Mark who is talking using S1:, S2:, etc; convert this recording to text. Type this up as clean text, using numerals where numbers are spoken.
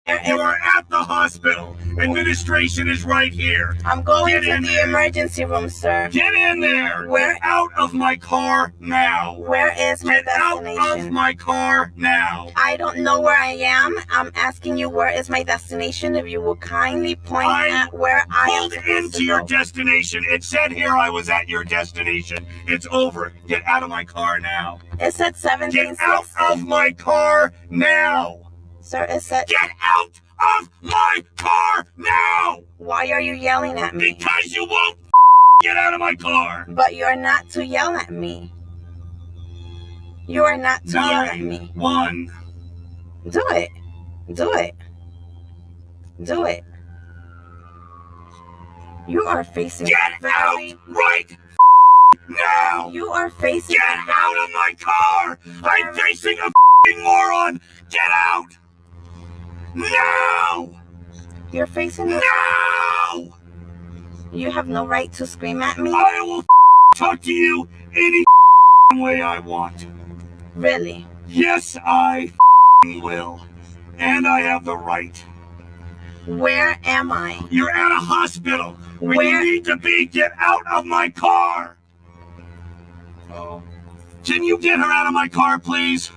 S1: You are at the hospital. Administration is right here.
S2: I'm going
S1: Get
S2: to
S1: in
S2: the
S1: there.
S2: emergency room, sir.
S1: Get in there.
S2: Where-
S1: Get out of my car now.
S2: Where is my
S1: Get out
S2: destination?
S1: of my car now.
S2: I don't know where I am. I'm asking you where is my destination. If you will kindly point at where I am
S1: Pulled
S2: supposed
S1: into
S2: to
S1: your
S2: go.
S1: destination. It said here I was at your destination. It's over. Get out of my car now.
S2: It said
S1: Get
S2: 1760.
S1: out of my car now.
S2: Sir, it said...
S1: Get out of my car now.
S2: Why are you yelling at me?
S1: Because you won't get out of my car.
S2: But you're not to yell at me. You are not to yell at me.
S1: 9-1.
S2: Do it. Do it. Do it. You are facing
S1: Get
S2: very...
S1: out right now.
S2: You are facing...
S1: Get out of my car. I'm facing a moron. Get out. No.
S2: You're facing...
S1: No.
S2: You have no right to scream at me.
S1: I will talk to you any way I want.
S2: Really?
S1: Yes, I will. And I have the right.
S2: Where am I?
S1: You're at a hospital where
S2: Where-
S1: you need to be. Get out of my car. Can you get her out of my car, please?